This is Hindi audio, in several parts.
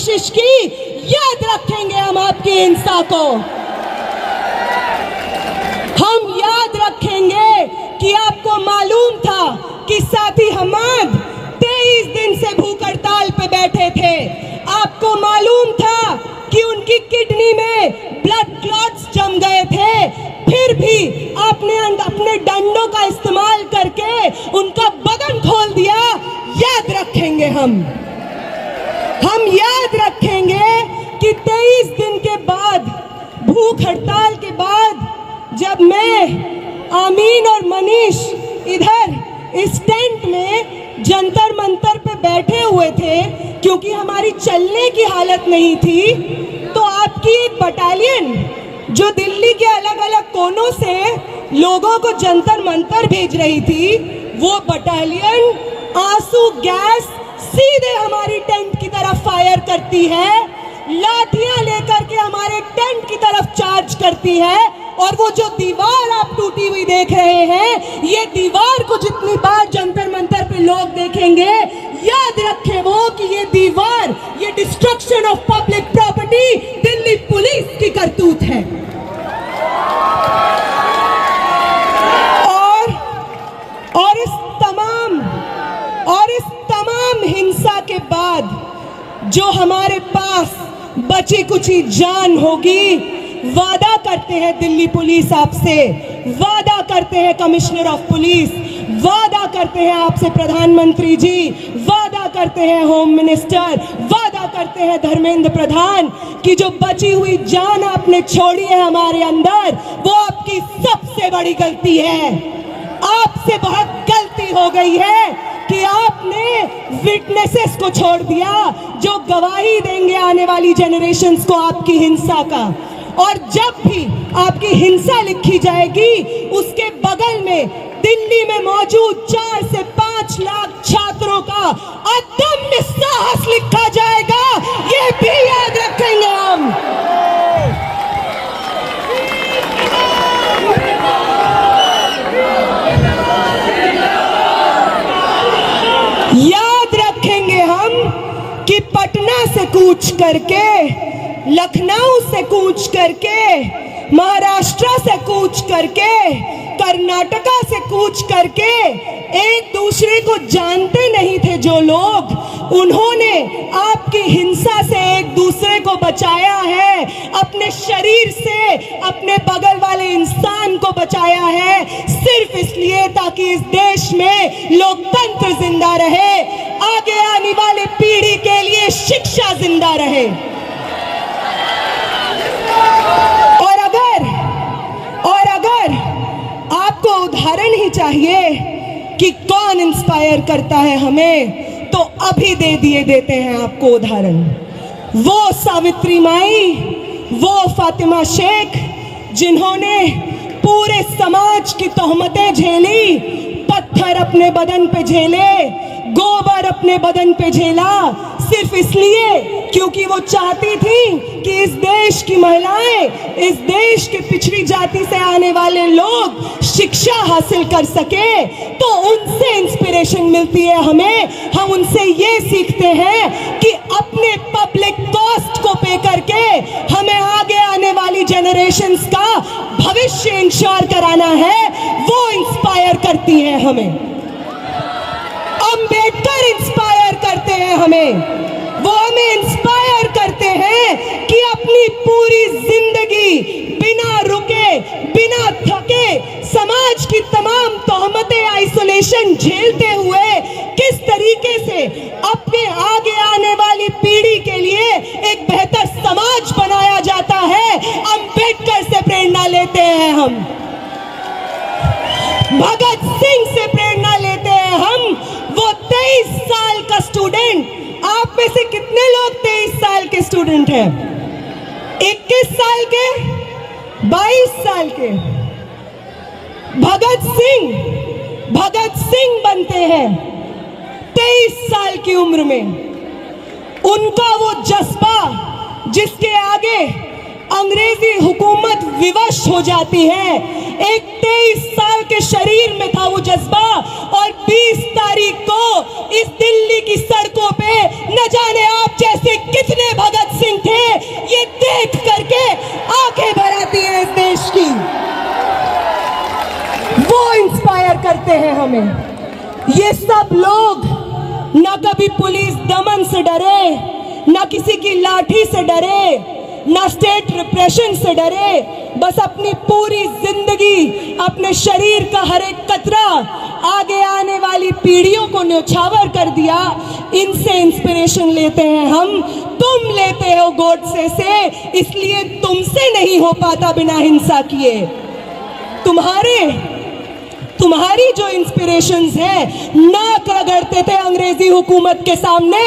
कोशिश की, याद रखेंगे हम आपकी हिंसा को। हम याद रखेंगे कि आपको मालूम था कि साथी हमाद 23 दिन से भूख हड़ताल पे बैठे थे। आपको मालूम था कि उनकी किडनी में ब्लड क्लॉट्स जम गए थे, फिर भी आपने अपने डंडों का इस्तेमाल करके उनका बदन खोल दिया। याद रखेंगे हम याद रखेंगे कि 23 दिन के बाद, भूख हड़ताल के बाद, जब मैं, आमीन और मनीष इधर इस टेंट में जंतर मंतर पे बैठे हुए थे, क्योंकि हमारी चलने की हालत नहीं थी, तो आपकी एक बटालियन जो दिल्ली के अलग अलग कोनों से लोगों को जंतर मंतर भेज रही थी, वो बटालियन आंसू गैस सीधे हमारी टेंट की तरफ फायर करती है, लाठियां लेकर के हमारे टेंट की तरफ चार्ज करती है। और वो जो दीवार आप टूटी हुई देख रहे हैं, ये दीवार को जितनी बार जंतर मंतर पे लोग देखेंगे, याद रखें वो कि ये दीवार, ये destruction of public property Delhi police की करतूत है। और इस तमाम हिंसा के बाद जो हमारे पास बची कुची जान होगी, वादा करते हैं दिल्ली पुलिस आपसे, वादा करते हैं कमिश्नर ऑफ पुलिस, वादा करते हैं आपसे प्रधानमंत्री जी, वादा करते हैं होम मिनिस्टर, वादा करते हैं धर्मेंद्र प्रधान कि जो बची हुई जान आपने छोड़ी है हमारे अंदर, वो आपकी सबसे बड़ी गलती है। आपसे बहुत गलती हो गई है कि आपने विटनेसेस को छोड़ दिया जो गवाही देंगे आने वाली जनरेशंस को आपकी हिंसा का। और जब भी आपकी हिंसा लिखी जाएगी, उसके बगल में दिल्ली में मौजूद 4 से 5 लाख छात्रों का अदम्य साहस लिखा जाएगा, ये भी याद रखेंगे हम। याद रखेंगे हम कि पटना से कूच करके, लखनऊ से कूच करके, महाराष्ट्र से कूच करके, कर्नाटका से कूच करके एक दूसरे को जानते नहीं थे जो लोग, उन्होंने आपकी हिंसा से एक दूसरे को बचाया है, अपने शरीर से अपने बगल वाले इंसान को बचाया है, सिर्फ इसलिए ताकि इस देश में लोकतंत्र जिंदा रहे, आगे आने वाली पीढ़ी के लिए शिक्षा जिंदा रहे। और अगर आपको उदाहरण ही चाहिए कि कौन इंस्पायर करता है हमें, तो अभी देते हैं आपको उदाहरण। वो सावित्री माई, वो फातिमा शेख, जिन्होंने पूरे समाज की तोहमतें झेली, पत्थर अपने बदन पे झेले, गोबर अपने बदन पे झेला, सिर्फ इसलिए क्योंकि वो चाहती थी कि इस देश की महिलाएं, इस देश के पिछड़ी जाति से आने वाले लोग शिक्षा हासिल कर सके। तो उनसे इंस्पिरेशन मिलती है हमें। हम उनसे ये सीखते हैं कि अपने पब्लिक कॉस्ट को पे करके हमें आगे आने वाली जनरेशंस का भविष्य इंश्योर कराना है। वो इंस्पायर करती हैं हमें। अंबेडकर इंस्पायर करते हैं हमें। वो हमें इंस्पायर करते हैं कि अपनी पूरी जिंदगी बिना रुके, बिना थके, समाज की तमाम तोहमतें, आइसोलेशन झेलते हुए किस तरीके से अपने आगे आने वाली पीढ़ी के लिए एक बेहतर समाज बनाया जाता है, अंबेडकर से प्रेरणा लेते हैं हम। भगत सिंह से प्रेरणा लेते हैं हम। वो 23 साल का स्टूडेंट, आप में से कितने लोग 23 साल के स्टूडेंट हैं? 21 साल के, 22 साल के। भगत सिंह बनते हैं 23 साल की उम्र में। उनका वो जज्बा जिसके आगे अंग्रेजी हुकूमत विवश हो जाती है, एक 23 साल के शरीर में था वो जज्बा, और 20 तारीख को इस दिल्ली की सड़कों पे न जाने आप जैसे कितने भगत सिंह थे, ये देख करके आंखें भर आती हैं इस देश की। वो इंस्पायर करते हैं हमें। ये सब लोग ना कभी पुलिस दमन से डरे, ना किसी की लाठी से डरे, ना स्टेट रिप्रेशन से डरे, बस अपनी पूरी जिंदगी, अपने शरीर का हर एक कतरा आगे आने वाली पीढ़ियों को न्यौछावर कर दिया। इनसे इंस्पिरेशन लेते हैं हम। तुम लेते हो गोडसे से, इसलिए तुमसे नहीं हो पाता बिना हिंसा किए। तुम्हारी जो इंस्पिरेशंस है, नाक रगड़ते थे अंग्रेजी हुकूमत के सामने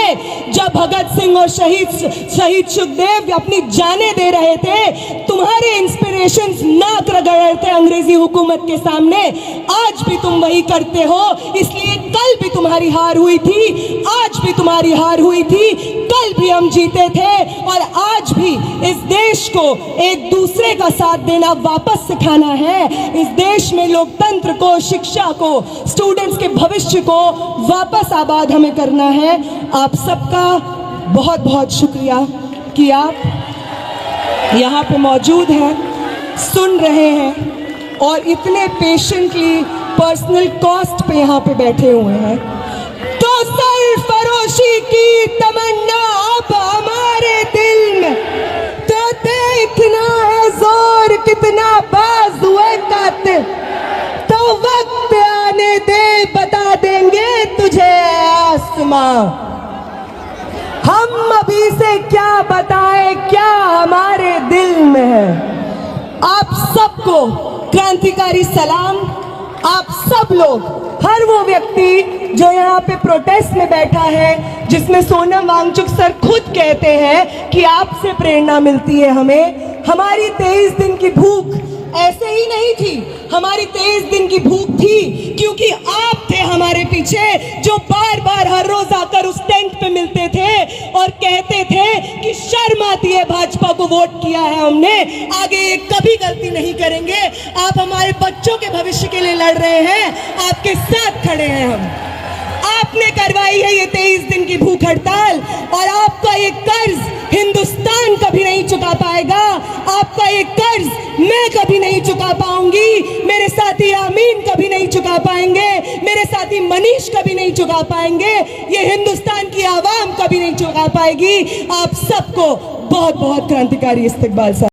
जब भगत सिंह और शहीद सुखदेव अपनी जानें दे रहे थे। तुम्हारे इंस्पिरेशंस नाक रगड़ते थे अंग्रेजी हुकूमत के सामने। आज भी तुम वही करते हो, इसलिए कल भी तुम्हारी हार हुई थी, आज भी तुम्हारी हार हुई थी, कल भी हम जीते थे, और आज भी इस देश को एक दूसरे का साथ देना वापस सिखाना है। इस देश में लोकतंत्र को, शिक्षा को, स्टूडेंट्स के भविष्य को वापस आबाद हमें करना है। आप सबका बहुत बहुत शुक्रिया कि आप यहाँ पे मौजूद हैं, सुन रहे हैं और इतने पेशेंटली पर्सनल कॉस्ट पे यहाँ पे बैठे हुए हैं। तो सरफरोशी की तमन्ना अब हमारे दिल में, तो देखना है जोर कितना बाजुए कातिल, तो वक्त आने दे बता देंगे तुझे आसमां। हम अभी से क्या बताएं, क्या हमारे दिल में है। आप सबको क्रांतिकारी सलाम। आप सब लोग, हर वो व्यक्ति जो यहाँ पे प्रोटेस्ट में बैठा है, जिसमें सोनम वांगचुक सर खुद कहते हैं कि आपसे प्रेरणा मिलती है हमें। हमारी 23 दिन की भूख ऐसे ही नहीं थी, हमारी 23 दिन की भूख थी क्योंकि आप थे हमारे पीछे, जो बार बार हर रोज आकर उस टेंट पे मिलते थे और कहते थे कि शर्म आती है, भाजपा को वोट किया है हमने, आगे ये कभी गलती नहीं करेंगे। आप हमारे बच्चों के भविष्य के लिए लड़ रहे हैं, आपके साथ खड़े हैं हम। आपने करवाई है ये 23 दिन की भूख हड़ताल, और आपका ये कर्ज हिंदुस्तान कभी नहीं चुका पाएगा। आपका ये कर्ज मैं कभी नहीं चुका पाऊंगी, मेरे साथी आमीन कभी नहीं चुका पाएंगे, मेरे साथी मनीष कभी नहीं चुका पाएंगे, ये हिंदुस्तान की आवाम कभी नहीं चुका पाएगी। आप सबको बहुत बहुत क्रांतिकारी इस्तकबाल।